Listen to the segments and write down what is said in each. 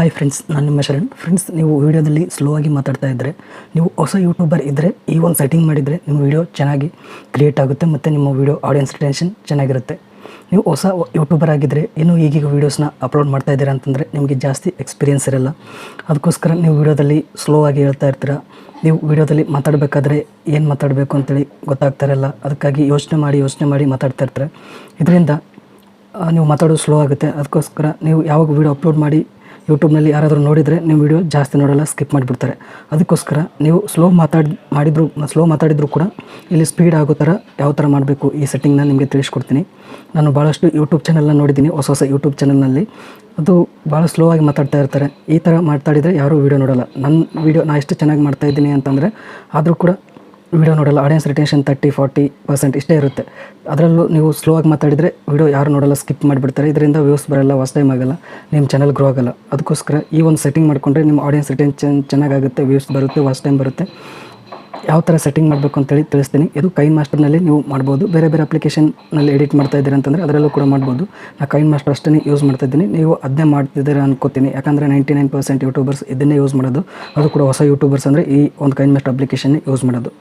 Hi friends, ನಾನು ನಿಮ್ಮ Sharan. Friends, ನೀವು ವೀಡಿಯೋದಲ್ಲಿ ಸ್ಲೋ ಆಗಿ ಮಾತಾಡ್ತಾ ಇದ್ದರೆ, ನೀವು ಹೊಸ ಯೂಟ್ಯೂಬರ್ ಇದ್ದರೆ ಈ ಒಂದು ಸೆಟ್ಟಿಂಗ್ ಮಾಡಿದರೆ ನಿಮ್ಮ ವೀಡಿಯೋ ಚೆನ್ನಾಗಿ ಕ್ರಿಯೇಟ್ ಆಗುತ್ತೆ ಮತ್ತು ನಿಮ್ಮ ವೀಡಿಯೋ ಆಡಿಯನ್ಸ್ ರಿಟೆನ್ಷನ್ ಚೆನ್ನಾಗಿರುತ್ತೆ. ನೀವು ಹೊಸ ಯೂಟ್ಯೂಬರ್ ಆಗಿದ್ದರೆ ಇನ್ನೂ ಈಗೀಗ ವೀಡಿಯೋಸ್ನ ಅಪ್ಲೋಡ್ ಮಾಡ್ತಾ ಇದ್ದೀರಾ ಅಂತಂದರೆ ನಿಮಗೆ ಜಾಸ್ತಿ ಎಕ್ಸ್ಪೀರಿಯನ್ಸ್ ಇರಲ್ಲ. ಅದಕ್ಕೋಸ್ಕರ ನೀವು ವೀಡಿಯೋದಲ್ಲಿ ಸ್ಲೋ ಆಗಿ ಹೇಳ್ತಾ ಇರ್ತೀರ. ನೀವು ವೀಡಿಯೋದಲ್ಲಿ ಮಾತಾಡಬೇಕಾದ್ರೆ ಏನು ಮಾತಾಡಬೇಕು ಅಂತೇಳಿ ಗೊತ್ತಾಗ್ತಾ ಇರಲ್ಲ. ಅದಕ್ಕಾಗಿ ಯೋಚನೆ ಮಾಡಿ ಮಾತಾಡ್ತಾ ಇರ್ತಾರೆ. ಇದರಿಂದ ನೀವು ಮಾತಾಡೋದು ಸ್ಲೋ ಆಗುತ್ತೆ. ಅದಕ್ಕೋಸ್ಕರ ನೀವು ಯಾವಾಗ ವೀಡಿಯೋ ಅಪ್ಲೋಡ್ ಮಾಡಿ ಯೂಟ್ಯೂಬ್ನಲ್ಲಿ ಯಾರಾದರೂ ನೋಡಿದರೆ ನೀವು ವೀಡಿಯೋ ಜಾಸ್ತಿ ನೋಡೋಲ್ಲ, ಸ್ಕಿಪ್ ಮಾಡಿಬಿಡ್ತಾರೆ. ಅದಕ್ಕೋಸ್ಕರ ನೀವು ಸ್ಲೋ ಮಾತಾಡಿದರೂ ಕೂಡ ಇಲ್ಲಿ ಸ್ಪೀಡ್ ಆಗೋ ಥರ ಯಾವ ಥರ ಮಾಡಬೇಕು ಈ ಸೆಟ್ಟಿಂಗ್ನ ನಿಮಗೆ ತಿಳಿಸ್ಕೊಡ್ತೀನಿ. ನಾನು ಭಾಳಷ್ಟು ಯೂಟ್ಯೂಬ್ ಚಾನಲ್ನ ನೋಡಿದ್ದೀನಿ, ಹೊಸ ಯೂಟ್ಯೂಬ್ ಚಾನಲ್ನಲ್ಲಿ ಅದು ಭಾಳ ಸ್ಲೋ ಆಗಿ ಮಾತಾಡ್ತಾ ಇರ್ತಾರೆ. ಈ ಥರ ಮಾತಾಡಿದರೆ ಯಾರೂ ವೀಡಿಯೋ ನೋಡೋಲ್ಲ. ನಾನು ಎಷ್ಟು ಚೆನ್ನಾಗಿ ಮಾಡ್ತಾಯಿದ್ದೀನಿ ಅಂತಂದರೆ ಆದರೂ ಕೂಡ ವೀಡಿಯೋ ನೋಡಲ್ಲ. ಆಡಿಯನ್ಸ್ ರಿಟೆನ್ಷನ್ 30-40% ಇಷ್ಟೇ ಇರುತ್ತೆ. ಅದರಲ್ಲೂ ನೀವು ಸ್ಲೋ ಆಗಿ ಮಾತಾಡಿದರೆ ವೀಡಿಯೋ ಯಾರು ನೋಡಲ್ಲ, ಸ್ಕಿಪ್ ಮಾಡಿಬಿಡ್ತಾರೆ. ಇದರಿಂದ ವ್ಯೂಸ್ ಬರೋಲ್ಲ, ವಾಚ್ ಟೈಮ್ ಆಗೋಲ್ಲ, ನಿಮ್ಮ ಚಾನಲ್ ಗ್ರೋ ಆಗೋಲ್ಲ. ಅದಕ್ಕೋಸ್ಕರ ಈ ಒಂದು ಸೆಟ್ಟಿಂಗ್ ಮಾಡಿಕೊಂಡ್ರೆ ನಿಮ್ಮ ಆಡಿಯನ್ಸ್ ರಿಟೆನ್ಷನ್ ಚೆನ್ನಾಗಾಗುತ್ತೆ, ವ್ಯೂಸ್ ಬರುತ್ತೆ, ವಾಚ್ ಟೈಮ್ ಬರುತ್ತೆ. ಯಾವ ಥರ ಸೆಟ್ಟಿಂಗ್ ಮಾಡಬೇಕು ಅಂತೇಳಿ ತಿಳಿಸ್ತೀನಿ. ಇದು ಕೈನ್ಮಾಸ್ಟರ್ನಲ್ಲಿ ನೀವು ಮಾಡ್ಬೋದು. ಬೇರೆ ಅಪ್ಲಿಕೇಶನ್ನಲ್ಲಿ ಎಡಿಟ್ ಮಾಡ್ತಾ ಇದ್ದೀರಿ ಅಂತಂದರೆ ಅದರಲ್ಲೂ ಕೂಡ ಮಾಡ್ಬೋದು. ನಾನು ಕೈನ್ಮಾಸ್ಟರ್ ಅಷ್ಟೇ ಯೂಸ್ ಮಾಡ್ತಾಯಿದ್ದೀನಿ. ನೀವು ಅದನ್ನೇ ಮಾಡ್ತಿದ್ದೀರಾ ಅನ್ಕೋತೀನಿ. ಯಾಕಂದರೆ 99% ಯೂಟ್ಯೂಬರ್ಸ್ ಇದನ್ನೇ ಯೂಸ್ ಮಾಡೋದು. ಅದು ಕೂಡ ಹೊಸ ಯೂಟ್ಯೂಬರ್ಸ್ ಅಂದರೆ ಈ ಒಂದು ಕೈನ್ಮಾಸ್ಟರ್ ಅಪ್ಲಿಕೇಶನ್ನೇ ಯೂಸ್ ಮಾಡೋದು.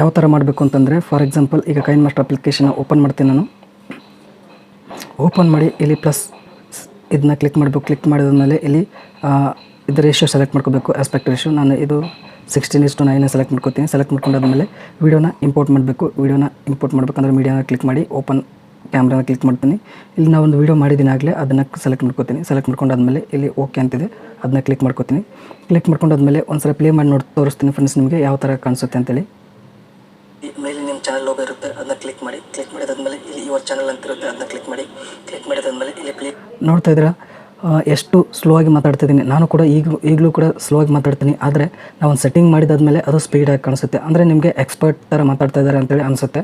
ಯಾವ ಥರ ಮಾಡಬೇಕು ಅಂತಂದರೆ, ಫಾರ್ ಎಕ್ಸಾಂಪಲ್ ಈಗ ಕೈನ್ಮಾಸ್ಟರ್ ಅಪ್ಲಿಕೇಶನ್ ಓಪನ್ ಮಾಡ್ತೀನಿ. ನಾನು ಓಪನ್ ಮಾಡಿ ಇಲ್ಲಿ ಪ್ಲಸ್ ಇದನ್ನ ಕ್ಲಿಕ್ ಮಾಡಬೇಕು. ಕ್ಲಿಕ್ ಮಾಡಿದ್ಮೇಲೆ ಇಲ್ಲಿ ಇದು ರೇಷಿಯೋ ಸೆಲೆಕ್ಟ್ ಮಾಡ್ಕೋಬೇಕು, ಆಸ್ಪೆಕ್ಟ್ ರೇಷಿಯೋ. ನಾನು ಇದು 16:9 ಸೆಲೆಕ್ಟ್ ಮಾಡ್ಕೋತೀನಿ. ಸೆಲೆಕ್ಟ್ ಮಾಡ್ಕೊಂಡಾದ್ಮೇಲೆ ವೀಡಿಯೋನ ಇಂಪೋರ್ಟ್ ಮಾಡಬೇಕು. ವೀಡಿಯೋನ ಇಂಪೋರ್ಟ್ ಮಾಡಬೇಕಂದ್ರೆ ಮೀಡಿಯಾನ ಕ್ಲಿಕ್ ಮಾಡಿ ಓಪನ್ ಕ್ಯಾಮ್ರಾನ ಕ್ಲಿಕ್ ಮಾಡ್ತೀನಿ. ಇಲ್ಲಿ ನಾವು ಒಂದು ವೀಡಿಯೋ ಮಾಡಿದ್ದೀನಿ ಆಗಲೇ, ಅದನ್ನು ಸೆಲೆಕ್ಟ್ ಮಾಡ್ಕೋತೀನಿ. ಸೆಲೆಕ್ಟ್ ಮಾಡ್ಕೊಂಡಾದ್ಮೇಲೆ ಇಲ್ಲಿ ಓಕೆ ಅಂತಿದೆ, ಅದನ್ನ ಕ್ಲಿಕ್ ಮಾಡ್ಕೋತೀನಿ. ಕ್ಲಿಕ್ ಮಾಡ್ಕೊಂಡಾದ್ಮೇಲೆ ಒಂದ್ಸಲ ಪ್ಲೇ ಮಾಡಿ ತೋರಿಸ್ತೀನಿ ಫ್ರೆಂಡ್ಸ್ ನಿಮಗೆ ಯಾವ ಥರ ಕಾಣಿಸುತ್ತೆ ಅಂತೇಳಿ. ಮೇಲೆ ನಿಮ್ಮ ಚಾನಲ್ ಲೋಗೋ ಇರುತ್ತೆ, ಅದನ್ನ ಕ್ಲಿಕ್ ಮಾಡಿದಾದ್ಮೇಲೆ ಇಲ್ಲಿ ಯುವರ್ ಚಾನಲ್ ಅಂತ ಇರುತ್ತೆ, ಅದನ್ನ ಕ್ಲಿಕ್ ಮಾಡಿದಾದ್ಮೇಲೆ ಇಲ್ಲಿ ಪ್ಲೇ ನೋಡ್ತಾ ಇದ್ದೀರಾ ಎಷ್ಟು ಸ್ಲೋ ಆಗಿ ಮಾತಾಡ್ತಿದ್ದೀನಿ. ನಾನು ಕೂಡ ಈಗಲೂ ಕೂಡ ಸ್ಲೋ ಆಗಿ ಮಾತಾಡ್ತೀನಿ. ಆದರೆ ನಾವು ಒಂದು ಸೆಟ್ಟಿಂಗ್ ಮಾಡಿದಾದ್ಮೇಲೆ ಅದು ಸ್ಪೀಡಾಗಿ ಕಾಣಿಸುತ್ತೆ. ಅಂದರೆ ನಿಮಗೆ ಎಕ್ಸ್ಪರ್ಟ್ ಥರ ಮಾತಾಡ್ತಾ ಇದ್ದಾರೆ ಅಂತೇಳಿ ಅನಿಸುತ್ತೆ.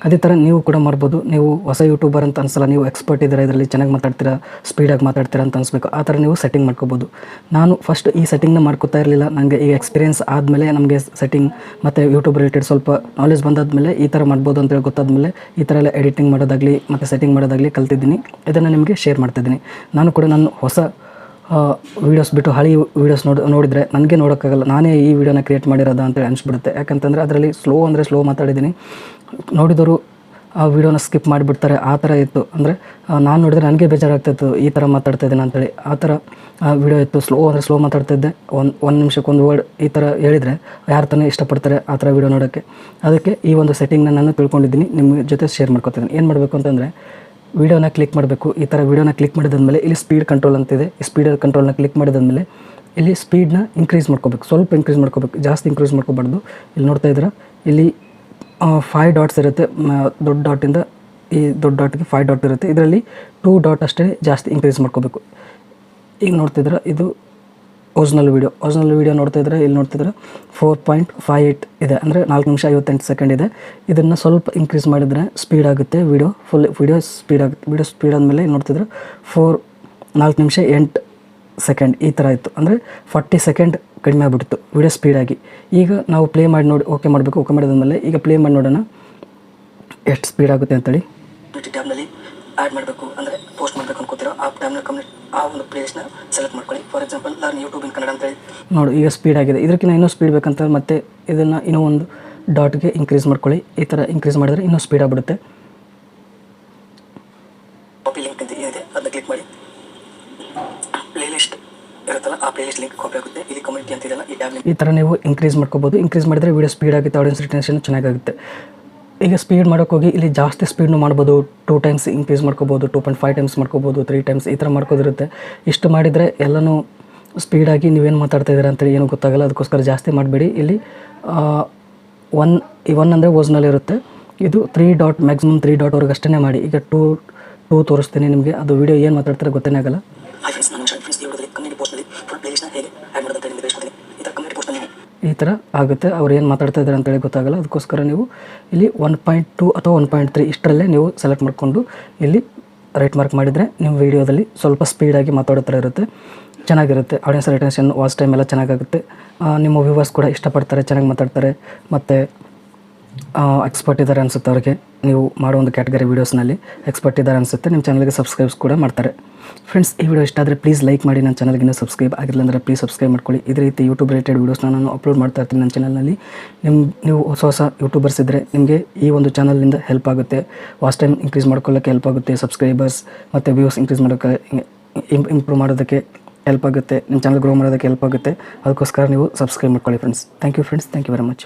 ಅದೇ ಥರ ನೀವು ಕೂಡ ಮಾಡ್ಬೋದು. ನೀವು ಹೊಸ ಯೂಟ್ಯೂಬರ್ ಅಂತ ಅನಿಸಲ್ಲ, ನೀವು ಎಕ್ಸ್ಪರ್ಟ್ ಇದ್ದೀರಾ, ಇದರಲ್ಲಿ ಚೆನ್ನಾಗಿ ಮಾತಾಡ್ತೀರಾ, ಸ್ಪೀಡಾಗಿ ಮಾತಾಡ್ತೀರಾ ಅಂತ ಅನಿಸ್ಬೇಕು. ಆ ಥರ ನೀವು ಸೆಟ್ಟಿಂಗ್ ಮಾಡ್ಕೋಬೋದು. ನಾನು ಫಸ್ಟ್ ಈ ಸೆಟ್ಟಿಂಗ್ನ ಮಾಡ್ಕೋತಾ ಇರಲಿಲ್ಲ. ನನಗೆ ಈಗ ಎಕ್ಸ್ಪೀರಿಯನ್ಸ್ ಆದಮೇಲೆ ನಮಗೆ ಸೆಟ್ಟಿಂಗ್ ಮತ್ತು ಯೂಟ್ಯೂಬ್ ರಿಲೇಟೆಡ್ ಸ್ವಲ್ಪ ನಾಲೆಜ್ ಬಂದಾದಮೇಲೆ ಈ ಥರ ಮಾಡ್ಬೋದು ಅಂತೇಳಿ ಗೊತ್ತಾದಮೇಲೆ ಈ ಥರ ಎಲ್ಲ ಎಡಿಟಿಂಗ್ ಮಾಡೋದಾಗಲಿ ಮತ್ತು ಸೆಟ್ಟಿಂಗ್ ಮಾಡೋದಾಗಲಿ ಕಲ್ತಿದ್ದೀನಿ. ಇದನ್ನು ನಿಮಗೆ ಶೇರ್ ಮಾಡ್ತಿದ್ದೀನಿ. ನಾನು ಕೂಡ ನಾನು ಹೊಸ ವೀಡಿಯೋಸ್ ಬಿಟ್ಟು ಹಳೆ ವೀಡಿಯೋಸ್ ನೋಡಿದರೆ ನನಗೆ ನೋಡೋಕ್ಕಾಗಲ್ಲ, ನಾನೇ ಈ ವಿಡಿಯೋನ ಕ್ರಿಯೇಟ್ ಮಾಡಿರೋದು ಅಂತೇಳಿ ಅನಿಸ್ಬಿಡುತ್ತೆ. ಯಾಕಂತಂದರೆ ಅದರಲ್ಲಿ ಸ್ಲೋ ಮಾತಾಡಿದ್ದೀನಿ. ನೋಡಿದವರು ಆ ವಿಡಿಯೋನ ಸ್ಕಿಪ್ ಮಾಡಿಬಿಡ್ತಾರೆ. ಆ ಥರ ಇತ್ತು. ಅಂದರೆ ನಾನು ನೋಡಿದರೆ ನನಗೆ ಬೇಜಾರಾಗ್ತಾಯಿತ್ತು, ಈ ಥರ ಮಾತಾಡ್ತಾಯಿದ್ದೀನಿ ಅಂತೇಳಿ. ಆ ಥರ ವಿಡಿಯೋ ಇತ್ತು. ಸ್ಲೋ ಮಾತಾಡ್ತಿದ್ದೆ. ಒಂದು ನಿಮಿಷಕ್ಕೆ ಒಂದು ವರ್ಡ್ ಈ ಥರ ಹೇಳಿದರೆ ಯಾರು ತಾನೇ ಇಷ್ಟಪಡ್ತಾರೆ ಆ ಥರ ವಿಡಿಯೋ ನೋಡೋಕ್ಕೆ. ಅದಕ್ಕೆ ಈ ಒಂದು ಸೆಟ್ಟಿಂಗ್ನ ನಾನು ತಿಳ್ಕೊಂಡಿದ್ದೀನಿ, ನಿಮ್ಮ ಜೊತೆ ಶೇರ್ ಮಾಡ್ಕೊತಿದ್ದೀನಿ. ಏನು ಮಾಡಬೇಕು ಅಂತಂದರೆ, ವೀಡಿಯೋನ ಕ್ಲಿಕ್ ಮಾಡಬೇಕು. ಈ ಥರ ವೀಡಿಯೋನ ಕ್ಲಿಕ್ ಮಾಡಿದಾದ್ಮೇಲೆ ಇಲ್ಲಿ ಸ್ಪೀಡ್ ಕಂಟ್ರೋಲ್ ಅಂತಿದೆ. ಈ ಸ್ಪೀಡ್ ಕಂಟ್ರೋಲ್ನ ಕ್ಲಿಕ್ ಮಾಡಿದಾದ್ಮೇಲೆ ಇಲ್ಲಿ ಸ್ಪೀಡ್ನ ಇನ್ಕ್ರೀಸ್ ಮಾಡ್ಕೋಬೇಕು, ಸ್ವಲ್ಪ ಇನ್ಕ್ರೀಸ್ ಮಾಡ್ಕೋಬೇಕು, ಜಾಸ್ತಿ ಇನ್ಕ್ರೀಸ್ ಮಾಡ್ಕೋಬಾರ್ದು. ಇಲ್ಲಿ ನೋಡ್ತಾ ಇದ್ದೀರಾ, ಇಲ್ಲಿ 5 ಡಾಟ್ಸ್ ಇರುತ್ತೆ. ದೊಡ್ಡ ಡಾಟಿಂದ ಈ ದೊಡ್ಡ ಡಾಟ್ಗೆ 5 ಡಾಟ್ ಇರುತ್ತೆ. ಇದರಲ್ಲಿ 2 ಡಾಟ್ ಅಷ್ಟೇ ಜಾಸ್ತಿ ಇನ್ಕ್ರೀಸ್ ಮಾಡ್ಕೋಬೇಕು. ಈಗ ನೋಡ್ತಿದ್ರೆ ಇದು ಒರಿಜಿನಲ್ ವೀಡಿಯೋ ನೋಡ್ತಾ ಇದ್ರೆ, ಇಲ್ಲಿ ನೋಡ್ತಿದ್ರೆ 4.58 ಇದೆ, ಅಂದರೆ 4 ನಿಮಿಷ 58 ಸೆಕೆಂಡ್ ಇದೆ. ಇದನ್ನು ಸ್ವಲ್ಪ ಇನ್ಕ್ರೀಸ್ ಮಾಡಿದರೆ ಸ್ಪೀಡ್ ಆಗುತ್ತೆ. ವೀಡಿಯೋ ಸ್ಪೀಡ್ ಆಗುತ್ತೆ. ವೀಡಿಯೋ ಸ್ಪೀಡ್ ಆದಮೇಲೆ ನೋಡ್ತಿದ್ರೆ 4 ನಿಮಿಷ 8 ಸೆಕೆಂಡ್ ಈ ಥರ ಇತ್ತು. ಅಂದರೆ 40 ಸೆಕೆಂಡ್ ಕಡಿಮೆ ಆಗಿಬಿಡ್ತು ವೀಡಿಯೋ ಸ್ಪೀಡಾಗಿ. ಈಗ ನಾವು ಪ್ಲೇ ಮಾಡಿ ನೋಡಿ ಓಕೆ ಮಾಡಬೇಕು. ಓಕೆ ಮಾಡಿದಾದ್ಮೇಲೆ ಈಗ ಪ್ಲೇ ಮಾಡಿ ನೋಡೋಣ ಎಷ್ಟು ಸ್ಪೀಡ್ ಆಗುತ್ತೆ ಅಂತೇಳಿ. ಟ್ಯಾಬ್ನಲ್ಲಿ ಆ್ಯಡ್ ಮಾಡಬೇಕು, ಅಂದರೆ ಪೋಸ್ಟ್ ಮಾಡಬೇಕು ಅನ್ಕೋತಿರೋ ಆ ಟೈಮ್ನ ಆ ಒಂದು ಪ್ಲೇಸ್ನ ಸೆಲೆಕ್ಟ್ ಮಾಡ್ಕೊಳ್ಳಿ. ಫಾರ್ ಎಕ್ಸಾಂಪಲ್ ನಾನು ಯೂಟ್ಯೂಬ್ ಇನ್ ಕನ್ನಡ ಅಂತೇಳಿ ನೋಡಿ, ಈಗ ಸ್ಪೀಡ್ ಆಗಿದೆ. ಇದಕ್ಕಿಂತ ಇನ್ನೂ ಸ್ಪೀಡ್ ಬೇಕಂತ ಮತ್ತೆ ಇದನ್ನು ಇನ್ನೂ ಒಂದು ಡಾಟ್ಗೆ ಇನ್ಕ್ರೀಸ್ ಮಾಡ್ಕೊಳ್ಳಿ. ಈ ಥರ ಇನ್ಕ್ರೀಸ್ ಮಾಡಿದರೆ ಇನ್ನೂ ಸ್ಪೀಡ್ ಆಗಿಬಿಡುತ್ತೆ. ಕಾಪಿ ಲಿಂಕ್ ಅಂತ ಏನಿದೆ ಅದನ್ನ ಕ್ಲಿಕ್ ಮಾಡಿ, ಪ್ಲೇಲಿಸ್ಟ್ ಇರುತ್ತಲ್ಲ ಆ ಪ್ಲೇಲಿಸ್ಟ್ ಲಿಂಕ್ ಕಾಪಿ ಆಗುತ್ತೆ. ಇಲ್ಲಿ ಕಮ್ಯುನಿಟಿ ಅಂತ ಇದೆಯಲ್ಲ ಈ ಟ್ಯಾಬ್ ಈ ಥರ ನೀವು ಇನ್ಕ್ರೀಸ್ ಮಾಡ್ಕೋಬೋದು. ಇನ್ಕ್ರೀಸ್ ಮಾಡಿದರೆ ವೀಡಿಯೋ ಸ್ಪೀಡ್ ಆಗುತ್ತೆ, ಆಡಿಯನ್ಸ್ ರಿಟೆನ್ಷನ್ ಚೆನ್ನಾಗಾಗುತ್ತೆ. ಈಗ ಸ್ಪೀಡ್ ಮಾಡೋಕ್ಕೋಗಿ ಇಲ್ಲಿ ಜಾಸ್ತಿ ಸ್ಪೀಡ್ನು ಮಾಡ್ಬೋದು. 2 ಟೈಮ್ಸ್ ಇನ್ಕ್ರೀಸ್ ಮಾಡ್ಕೋಬೋದು, 2.5 ಟೈಮ್ಸ್ ಮಾಡ್ಕೋಬೋದು, 3 ಟೈಮ್ಸ್ ಈ ಥರ ಮಾಡ್ಕೋದಿರುತ್ತೆ. ಇಷ್ಟು ಮಾಡಿದರೆ ಎಲ್ಲನೂ ಸ್ಪೀಡಾಗಿ ನೀವೇನು ಮಾತಾಡ್ತಾ ಇದ್ದೀರಾ ಅಂತೇಳಿ ಏನೂ ಗೊತ್ತಾಗಲ್ಲ. ಅದಕ್ಕೋಸ್ಕರ ಜಾಸ್ತಿ ಮಾಡಬೇಡಿ. ಇಲ್ಲಿ 1 ಅಂದರೆ ಒರಿಜಿನಲ್ ಇರುತ್ತೆ. ಇದು 3 ಡಾಟ್ ಮ್ಯಾಕ್ಸಿಮಮ್ 3 ಡಾಟ್ವರೆಗೆ ಅಷ್ಟೇ ಮಾಡಿ. ಈಗ 2 ತೋರಿಸ್ತೀನಿ ನಿಮಗೆ. ಅದು ವೀಡಿಯೋ ಏನು ಮಾತಾಡ್ತಾರೆ ಗೊತ್ತೇ ಆಗಲ್ಲ. ಈ ಥರ ಆಗುತ್ತೆ. ಅವ್ರು ಏನು ಮಾತಾಡ್ತಾ ಇದ್ದಾರೆ ಅಂತೇಳಿ ಗೊತ್ತಾಗಲ್ಲ. ಅದಕ್ಕೋಸ್ಕರ ನೀವು ಇಲ್ಲಿ 1.2 ಅಥವಾ 1.3 ಇಷ್ಟರಲ್ಲೇ ನೀವು ಸೆಲೆಕ್ಟ್ ಮಾಡಿಕೊಂಡು ಇಲ್ಲಿ ರೈಟ್ ಮಾರ್ಕ್ ಮಾಡಿದರೆ ನಿಮ್ಮ ವೀಡಿಯೋದಲ್ಲಿ ಸ್ವಲ್ಪ ಸ್ಪೀಡಾಗಿ ಮಾತಾಡೋ ಥರ ಇರುತ್ತೆ, ಚೆನ್ನಾಗಿರುತ್ತೆ. ಆಡಿಯನ್ಸ್ ರಿಟೆನ್ಷನ್, ವಾಚ್ ಟೈಮ್ ಎಲ್ಲ ಚೆನ್ನಾಗಾಗುತ್ತೆ. ನಿಮ್ಮ ವ್ಯೂವರ್ಸ್ ಕೂಡ ಇಷ್ಟಪಡ್ತಾರೆ, ಚೆನ್ನಾಗಿ ಮಾತಾಡ್ತಾರೆ. ಮತ್ತು ಎಕ್ಸ್ಪರ್ಟ್ ಇದ್ದಾರೆ ಅನಿಸುತ್ತೆ ಅವ್ರಿಗೆ. ನೀವು ಮಾಡೋ ಒಂದು ಕ್ಯಾಟಗರಿ ವೀಡಿಯೋಸ್ನಲ್ಲಿ ಎಕ್ಸ್ಪರ್ಟ್ ಇದ್ದಾರೆ ಅನಿಸುತ್ತೆ. ನಿಮ್ಮ ಚಾನಲ್ಗೆ ಸಬ್ಸ್ಕ್ರೈಬ್ಸ್ ಕೂಡ ಮಾಡ್ತಾರೆ. ಫ್ರೆಂಡ್ಸ್, ಈ ವಿಡಿಯೋ ಇಷ್ಟ ಆದರೆ ಪ್ಲೀಸ್ ಲೈಕ್ ಮಾಡಿ. ನನ್ನ ಚಾನಲ್ಗೆ ಸಬ್ಸ್ಕ್ರೈಬ್ ಆಗಿರಲಿಲ್ಲ ಅಂದರೆ ಪ್ಲೀಸ್ ಸಬ್ಸ್ಕ್ರೈಬ್ ಮಾಡ್ಕೊಳ್ಳಿ. ಇದೇ ರೀತಿ ಯೂಟ್ಯೂಬ್ ರಿಲೇಟೆಡ್ ವೀಡಿಯೋಸ್ನ ನಾನು ಅಪ್ಲೋಡ್ ಮಾಡ್ತಾ ಇರ್ತೀನಿ ನನ್ನ ಚಾನಲ್ನಲ್ಲಿ. ನೀವು ಹೊಸ ಯೂಟ್ಯೂಬರ್ಸ್ ಇದ್ದರೆ ನಿಮಗೆ ಈ ಒಂದು ಚಾನಲ್ನಿಂದ ಹೆಲ್ಪ್ ಆಗುತ್ತೆ. ವಾಚ್ ಟೈಮ್ ಇನ್ಕ್ರೀಸ್ ಮಾಡ್ಕೊಳ್ಳೋಕ್ಕೆ ಹೆಲ್ಪ್ ಆಗುತ್ತೆ, ಸಬ್ಸ್ಕ್ರೈಬರ್ಸ್ ಮತ್ತು ವ್ಯೂಸ್ ಇನ್ಕ್ರೀಸ್ ಮಾಡೋಕ್ಕೆ ಇಂಪ್ರೂವ್ ಮಾಡೋದಕ್ಕೆ ಹೆಲ್ಪ್ ಆಗುತ್ತೆ, ನಿಮ್ಮ ಚಾನಲ್ ಗ್ರೋ ಮಾಡೋದಕ್ಕೆ ಹೆಲ್ಪ್ ಆಗುತ್ತೆ. ಅದಕ್ಕೋಸ್ಕರ ನೀವು ಸಬ್ಸ್ಕ್ರೈಬ್ ಮಾಡ್ಕೊಳ್ಳಿ friends. Thank you friends, thank you very much.